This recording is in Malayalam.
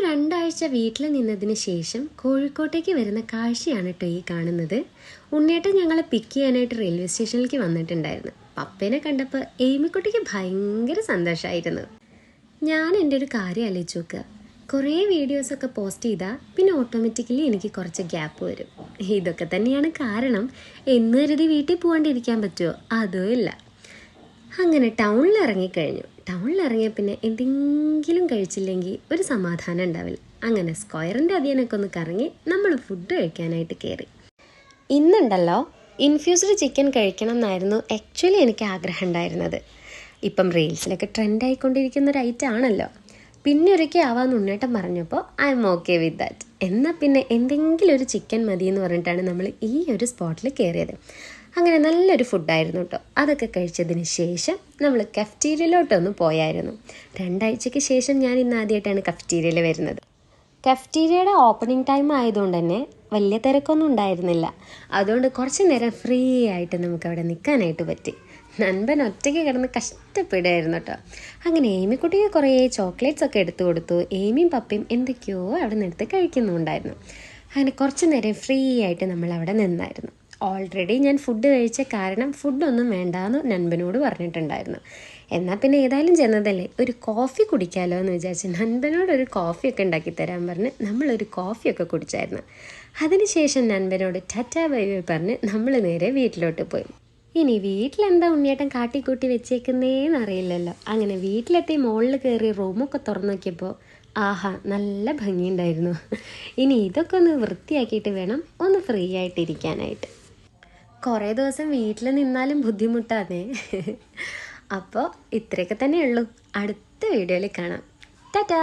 രണ്ടാഴ്ച വീട്ടിൽ നിന്നതിന് ശേഷം കോഴിക്കോട്ടേക്ക് വരുന്ന കാഴ്ചയാണ് കേട്ടോ ഈ കാണുന്നത്. ഉണ്ണേട്ടൻ ഞങ്ങളെ പിക്ക് ചെയ്യാനായിട്ട് റെയിൽവേ സ്റ്റേഷനിലേക്ക് വന്നിട്ടുണ്ടായിരുന്നു. പപ്പേനെ കണ്ടപ്പോൾ ഏമിക്കുട്ടിക്ക് ഭയങ്കര സന്തോഷമായിരുന്നു. ഞാൻ എൻ്റെ ഒരു കാര്യം ആലോചിച്ച് നോക്കുക, കുറേ വീഡിയോസൊക്കെ പോസ്റ്റ് ചെയ്താൽ പിന്നെ ഓട്ടോമാറ്റിക്കലി എനിക്ക് കുറച്ച് ഗ്യാപ്പ് വരും. ഇതൊക്കെ തന്നെയാണ് കാരണം. എന്ന് കരുതി വീട്ടിൽ പോകാണ്ടിരിക്കാൻ പറ്റുമോ? അതും ഇല്ല. അങ്ങനെ ടൗണിൽ ഇറങ്ങിക്കഴിഞ്ഞു. ടൗണിൽ ഇറങ്ങിയ പിന്നെ എന്തെങ്കിലും കഴിച്ചില്ലെങ്കിൽ ഒരു സമാധാനം ഉണ്ടാവില്ല. അങ്ങനെ സ്ക്വയറിൻ്റെ അധികനൊക്കെ ഒന്ന് കറങ്ങി നമ്മൾ ഫുഡ് കഴിക്കാനായിട്ട് കയറി. ഇന്നുണ്ടല്ലോ ഇൻഫ്യൂസ്ഡ് ചിക്കൻ കഴിക്കണം എന്നായിരുന്നു ആക്ച്വലി എനിക്ക് ആഗ്രഹം ഉണ്ടായിരുന്നത്. ഇപ്പം റീൽസിലൊക്കെ ട്രെൻഡായിക്കൊണ്ടിരിക്കുന്ന ഒരു ഐറ്റം ആണല്ലോ. പിന്നെ ഒരിക്കൽ ആവാമെന്ന് ഉണ്ണേട്ടൻ പറഞ്ഞപ്പോൾ I M okay with that. എന്നാൽ പിന്നെ എന്തെങ്കിലും ഒരു ചിക്കൻ മതി എന്ന് പറഞ്ഞിട്ടാണ് നമ്മൾ ഈ ഒരു സ്പോട്ടിൽ കയറിയത്. അങ്ങനെ നല്ലൊരു ഫുഡായിരുന്നു കേട്ടോ. അതൊക്കെ കഴിച്ചതിന് ശേഷം നമ്മൾ കഫ്റ്റീരിയയിലോട്ടൊന്ന് പോയായിരുന്നു. 2 ആഴ്ചയ്ക്ക് ശേഷം ഞാൻ ഇന്ന് ആദ്യമായിട്ടാണ് കഫ്റ്റീരിയയിൽ വരുന്നത്. കഫ്റ്റീരിയയുടെ ഓപ്പണിംഗ് ടൈം ആയതുകൊണ്ട് തന്നെ വലിയ തിരക്കൊന്നും ഉണ്ടായിരുന്നില്ല. അതുകൊണ്ട് കുറച്ച് നേരം ഫ്രീ ആയിട്ട് നമുക്കവിടെ നിൽക്കാനായിട്ട് പറ്റി. നൻപൻ ഒറ്റയ്ക്ക് കിടന്ന് കഷ്ടപ്പെടുമായിരുന്നു കേട്ടോ. അങ്ങനെ ഏമിക്കുട്ടിക്ക് കുറേ ചോക്ലേറ്റ്സ് ഒക്കെ എടുത്തു കൊടുത്തു. ഏമിയും പപ്പയും എന്തൊക്കെയോ അവിടെ നിന്ന് എടുത്ത് കഴിക്കുന്നുണ്ടായിരുന്നു. അങ്ങനെ കുറച്ച് നേരം ഫ്രീ ആയിട്ട് നമ്മൾ അവിടെ നിന്നായിരുന്നു. ഓൾറെഡി ഞാൻ ഫുഡ് കഴിച്ച കാരണം ഫുഡൊന്നും വേണ്ടാന്ന് നൻപനോട് പറഞ്ഞിട്ടുണ്ടായിരുന്നു. എന്നാൽ പിന്നെ ഏതായാലും ചെന്നതല്ലേ, ഒരു കോഫി കുടിക്കാമല്ലോ എന്ന് വിചാരിച്ച് നൻപനോടൊരു കോഫിയൊക്കെ ഉണ്ടാക്കി തരാൻ പറഞ്ഞ് നമ്മളൊരു കോഫിയൊക്കെ കുടിച്ചായിരുന്നു. അതിനുശേഷം നൻപനോട് ടാറ്റാ ബൈ ബൈ പറഞ്ഞ് നമ്മൾ നേരെ വീട്ടിലോട്ട് പോയി. ഇനി വീട്ടിലെന്താ ഉണ്ണിയേട്ടൻ കാട്ടിക്കൂട്ടി വെച്ചേക്കുന്നേന്ന് അറിയില്ലല്ലോ. അങ്ങനെ വീട്ടിലെത്തി മുകളിൽ കയറി റൂമൊക്കെ തുറന്നു നോക്കിയപ്പോൾ ആഹാ, നല്ല ഭംഗിയുണ്ടായിരുന്നു. ഇനി ഇതൊക്കെ ഒന്ന് വൃത്തിയാക്കിയിട്ട് വേണം ഒന്ന് ഫ്രീ ആയിട്ടിരിക്കാനായിട്ട്. കുറേ ദിവസം വീട്ടിൽ നിന്നാലും ബുദ്ധിമുട്ടാണേ. അപ്പോൾ ഇത്രയൊക്കെ തന്നെയുള്ളൂ. അടുത്ത വീഡിയോയിൽ കാണാം. ടാറ്റാ.